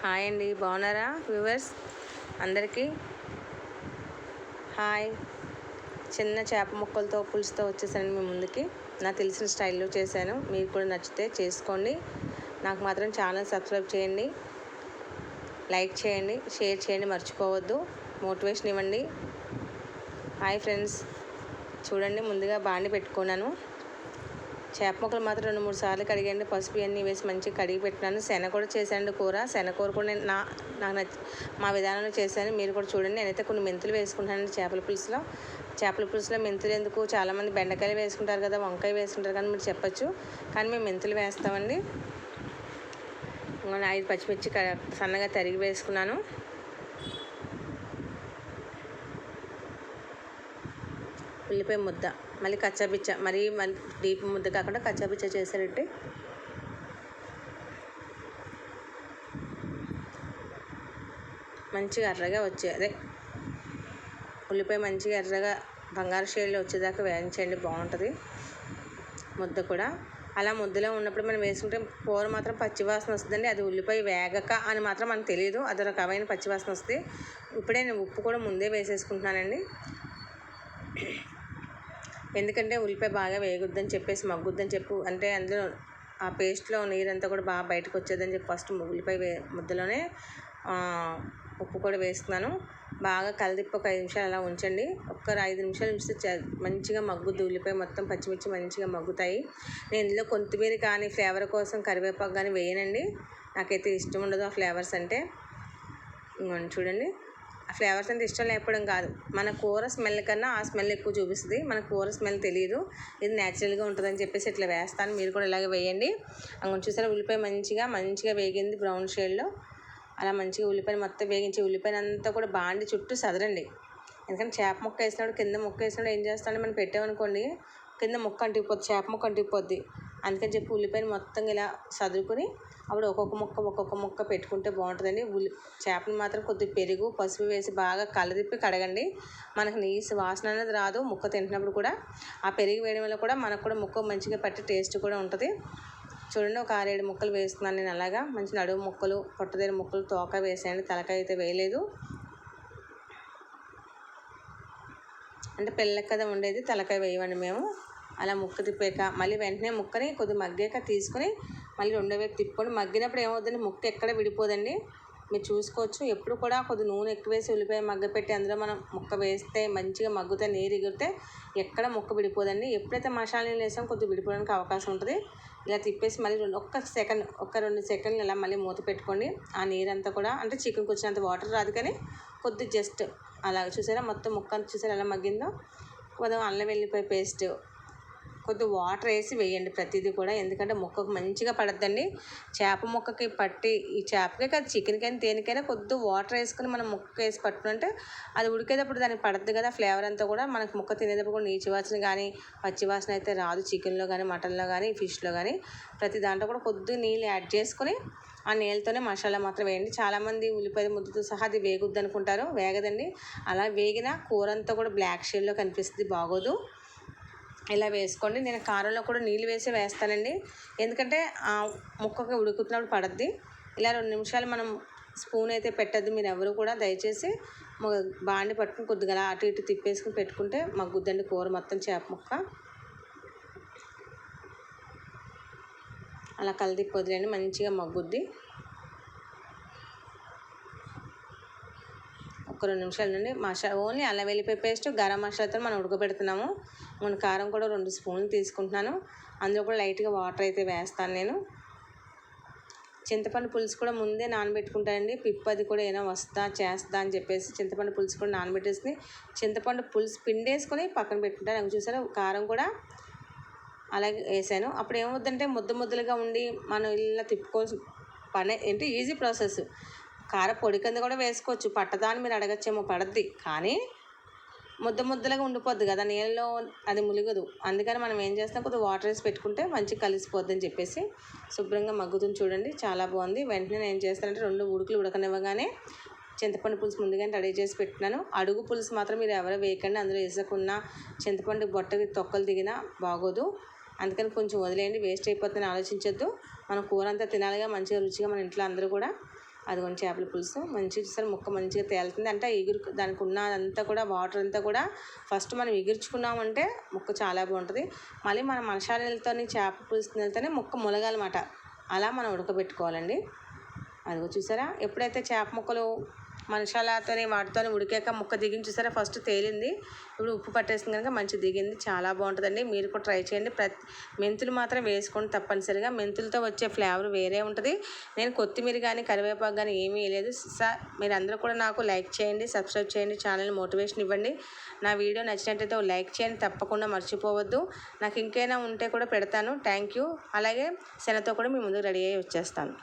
Hi అండి, బాగున్నారా viewers అందరికీ? హాయ్. చిన్న చేప ముక్కలతో పులుసుతో వచ్చేసాను మీ ముందుకి. నాకు తెలిసిన స్టైల్లో చేశాను. మీకు కూడా నచ్చితే చేసుకోండి. నాకు మాత్రం ఛానల్ సబ్స్క్రైబ్ చేయండి, లైక్ చేయండి, షేర్ చేయండి, మర్చిపోవద్దు. మోటివేషన్ ఇవ్వండి. హాయ్ ఫ్రెండ్స్, చూడండి ముందుగా బాండి పెట్టుకున్నాను. చేప ముక్కలు మాత్రం 2-3 సార్లు కడిగండి. పసుపు అన్నీ వేసి మంచిగా కడిగి పెట్టినాను. శనగ కూడా చేశాను కూర. శనగ కూర కూడా నేను నాకు మా విధానంలో చేశాను. మీరు కూడా చూడండి. నేనైతే కొన్ని మెంతులు వేసుకుంటానండి చేపల పులుసులో. మెంతులు ఎందుకు? చాలామంది బెండకాయలు వేసుకుంటారు కదా, వంకాయ వేసుకుంటారు కానీ మీరు చెప్పచ్చు, కానీ మేము మెంతులు వేస్తామండి. 5 పచ్చిమిర్చి సన్నగా తరిగి వేసుకున్నాను. ఉల్లిపాయ ముద్ద, మళ్ళీ కచ్చాపిచ్చ, మరీ డీప్ ముద్ద కాకుండా కచ్చాపిచ్చ చేసారంటే మంచిగా ఎర్రగా ఉల్లిపాయ మంచిగా ఎర్రగా బంగారు షేడ్లో వచ్చేదాకా వేయించండి, బాగుంటుంది ముద్ద కూడా. అలా ముద్దలో ఉన్నప్పుడు మనం వేసుకుంటే కూర మాత్రం పచ్చివాసన వస్తుందండి. అది ఉల్లిపాయ వేగక అని మాత్రం మనకు తెలియదు, అది రకమైన పచ్చివాసన వస్తుంది. ఇప్పుడే నేను ఉప్పు కూడా ముందే వేసేసుకుంటున్నానండి, ఎందుకంటే ఉల్లిపాయ బాగా వేగుద్దని చెప్పేసి మగ్గుద్దని చెప్పు, అంటే అందులో ఆ పేస్ట్లో నీరంతా కూడా బాగా బయటకు వచ్చేదని చెప్పి ఫస్ట్ ఉల్లిపాయ ముద్దలోనే ఉప్పు కూడా వేస్తున్నాను. బాగా కలిదిప్పి ఒక 5 నిమిషాలు అలా ఉంచండి. 5 నిమిషాలు ఉంచితే మంచిగా మగ్గుద్ది. ఉల్లిపాయ మొత్తం పచ్చిమిర్చి మంచిగా మగ్గుతాయి. నేను ఇందులో కొత్తిమీర కానీ ఫ్లేవర్ కోసం కరివేపాకు కానీ వేయనండి, నాకైతే ఇష్టం ఉండదు ఆ ఫ్లేవర్స్ అంటే. చూడండి, ఆ ఫ్లేవర్స్ అంటే ఇష్టం లేకపోవడం కాదు, మన కూర స్మెల్ కన్నా ఆ స్మెల్ ఎక్కువ చూపిస్తుంది. మన కూర స్మెల్ తెలియదు, ఇది న్యాచురల్గా ఉంటుందని చెప్పేసి ఇట్లా వేస్తాను. మీరు కూడా ఇలాగే వేయండి. అంగొని చూసారా, ఉల్లిపాయ మంచిగా వేగింది బ్రౌన్ షేడ్లో. అలా మంచిగా ఉల్లిపాయ మొత్తం వేగించి ఉల్లిపాయని అంతా కూడా బాండి చుట్టూ సదరండి. ఎందుకంటే చేప ముక్క వేసినప్పుడు కింద ముక్క వేసినప్పుడు ఏం చేస్తామంటే మనం పెట్టామనుకోండి, కింద ముక్క అంటిపోద్ది, చేప ముక్క అంటిపోద్ది. అందుకని చెప్పి ఉల్లిపాయని మొత్తం ఇలా సదురుకొని అప్పుడు ఒక్కొక్క ముక్క పెట్టుకుంటే బాగుంటుందండి. చేపని మాత్రం కొద్దిగా పెరుగు పసుపు వేసి బాగా కలదిప్పి కడగండి. మనకు నీసు వాసన అనేది రాదు ముక్క తింటున్నప్పుడు కూడా. ఆ పెరుగు వేయడం వల్ల కూడా మనకు కూడా ముక్క మంచిగా పట్టి టేస్ట్ కూడా ఉంటుంది. చూడండి, ఒక 6-7 ముక్కలు వేస్తున్నాను నేను. అలాగా మంచి నడుము ముక్కలు, పొట్టదేరు ముక్కలు, తోక వేసాయండి, తలకాయ అయితే వేయలేదు. అంటే పిల్లలకి కదా ఉండేది, తలకాయ వేయమండి మేము. అలా ముక్క తిప్పాక మళ్ళీ వెంటనే ముక్కని కొద్దిగా మగ్గాక తీసుకొని మళ్ళీ రెండో వైపు తిప్పుకొని మగ్గినప్పుడు ఏమవుతుందండి, ముక్క ఎక్కడ విడిపోదండి. మీరు చూసుకోవచ్చు. ఎప్పుడు కూడా కొద్దిగా నూనె ఎక్కువ వేసి ఉల్లిపాయ మగ్గపెట్టి అందులో మనం ముక్క వేస్తే మంచిగా మగ్గుతే, నీరు ఎగిరితే ఎక్కడ ముక్క విడిపోదండి. ఎప్పుడైతే మసాలా నీళ్ళు వేసామో కొద్దిగా విడిపోవడానికి అవకాశం ఉంటుంది. ఇలా తిప్పేసి మళ్ళీ 2 సెకండ్లు ఇలా మళ్ళీ మూత పెట్టుకోండి. ఆ నీరంతా కూడా, అంటే చికెన్కి వచ్చినంత వాటర్ రాదు కానీ కొద్దిగా జస్ట్ అలా చూసారా, మొత్తం ముక్క చూసారా ఎలా మగ్గిందో. కొద్దిగా అల్లం వెల్లిపాయ పేస్ట్, కొద్దిగా వాటర్ వేసి వేయండి ప్రతిదీ కూడా, ఎందుకంటే ముక్కకు మంచిగా పడద్దండి. చేప ముక్కకి పట్టి, ఈ చేపకే కాదు చికెన్కైనా దేనికైనా కొద్దిగా వాటర్ వేసుకొని మనం ముక్క వేసి పట్టుకుంటే అది ఉడికేటప్పుడు దానికి పడద్దు కదా ఫ్లేవర్ అంతా కూడా. మనకు ముక్క తినేటప్పుడు కూడా నీచు వాసన కానీ పచ్చి వాసన అయితే రాదు. చికెన్లో కానీ, మటన్లో కానీ, ఫిష్లో కానీ ప్రతి దాంట్లో కూడా కొద్దిగా నీళ్ళు యాడ్ చేసుకొని ఆ నీళ్ళతోనే మసాలా మాత్రం వేయండి. చాలామంది ఉల్లిపాయ ముద్దతో సహా అది వేగుద్ది అనుకుంటారు, వేగదండి. అలా వేగిన కూర అంతా కూడా బ్లాక్ షేడ్లో కనిపిస్తుంది, బాగోదు. ఇలా వేసుకోండి. నేను కారంలో కూడా నీళ్ళు వేస్తానండి, ఎందుకంటే ఆ ముక్కకి ఉడుకుతున్నప్పుడు పడద్ది. ఇలా 2 నిమిషాలు మనం స్పూన్ అయితే పెట్టద్దు మీరు ఎవరు కూడా, దయచేసి బాండి పట్టుకుని కొద్దిగా అలా అటు ఇటు తిప్పేసుకుని పెట్టుకుంటే మగ్గుద్దండి కూర మొత్తం చేప ముక్క. అలా కలిదిప్పి వదిలేండి, మంచిగా మగ్గుద్ది. 2 నిమిషాల నుండి ఓన్లీ అల్లం వెల్లిపాయ పేస్ట్, గరం మసాలాతో మనం ఉడకబెడుతున్నాము. మన కారం కూడా 2 స్పూన్లు తీసుకుంటున్నాను. అందులో కూడా లైట్గా వాటర్ అయితే వేస్తాను నేను. చింతపండు పులుసు కూడా ముందే నానబెట్టుకుంటానండి. పిప్పు అది కూడా ఏమైనా చేస్తా అని చెప్పేసి చింతపండు పులుసు కూడా నానబెట్టేసుకుని చింతపండు పులుసు పిండేసుకొని పక్కన పెట్టుకుంటాను. అవి చూసారా, కారం కూడా అలాగే వేసాను. అప్పుడు ఏమవుతుందంటే ముద్దలుగా ఉండి మనం ఇలా తిప్పుకోవాల్సిన పని ఏంటి, ఈజీ ప్రాసెస్. పొడి కింద కూడా వేసుకోవచ్చు, పట్టదా అని మీరు అడగచ్చేమో, పడద్ది, కానీ ముద్దలుగా ఉండిపోద్ది కదా నీళ్ళలో, అది ములిగదు. అందుకని మనం ఏం చేస్తాం, కొద్దిగా వాటర్ వేసి పెట్టుకుంటే మంచిగా కలిసిపోద్ది అని చెప్పేసి శుభ్రంగా మగ్గుతుంది. చూడండి, చాలా బాగుంది. వెంటనే నేను ఏం చేస్తానంటే 2 ఉడుకులు ఉడకనివ్వగానే చింతపండు పులుసు ముందుగానే రెడీ చేసి పెట్టినాను. అడుగు పులుసు మాత్రం మీరు ఎవరో వేయకండి, అందులో వేసుకున్న చింతపండు బొట్టకి తొక్కలు దిగినా బాగోదు. అందుకని కొంచెం వదిలేయండి, వేస్ట్ అయిపోతుందని ఆలోచించొద్దు. మన కూర అంతా తినాలిగా, మంచిగా రుచిగా మన ఇంట్లో అందరూ కూడా. అదిగోండి చేపల పులుసు మంచిగా చూసారు, ముక్క మంచిగా తేలుతుంది. అంటే దానికి ఉన్నదంతా కూడా వాటర్ అంతా కూడా ఫస్ట్ మనం ఎగుర్చుకున్నామంటే ముక్క చాలా బాగుంటుంది. మళ్ళీ మనం మసాలాలతో చేప పులుసు వెళ్తేనే ముక్క ములగాలన్నమాట. అలా మనం ఉడకబెట్టుకోవాలండి. అదిగో చూసారా, ఎప్పుడైతే చేప ముక్కలు మసాలాతోని వాటితోని ఉడికాక ముక్క దిగింది చూసారా, ఫస్ట్ తేలింది, ఇప్పుడు ఉప్పు పట్టేసింది కనుక మంచి దిగింది. చాలా బాగుంటుందండి, మీరు కూడా ట్రై చేయండి. మెంతులు మాత్రం వేసుకోండి తప్పనిసరిగా, మెంతులతో వచ్చే ఫ్లేవర్ వేరే ఉంటుంది. నేను కొత్తిమీర కానీ కరివేపాకు కానీ ఏమీ వేయలేదు. మీరు అందరూ కూడా నాకు లైక్ చేయండి, సబ్స్క్రైబ్ చేయండి, ఛానల్ మోటివేషన్ ఇవ్వండి. నా వీడియో నచ్చినట్టయితే లైక్ చేయండి, తప్పకుండా మర్చిపోవద్దు. నాకు ఇంకైనా ఉంటే కూడా పెడతాను. Thank you. అలాగే శనగతో కూడా మీ ముందుకు రెడీ అయ్యి వచ్చేస్తాను.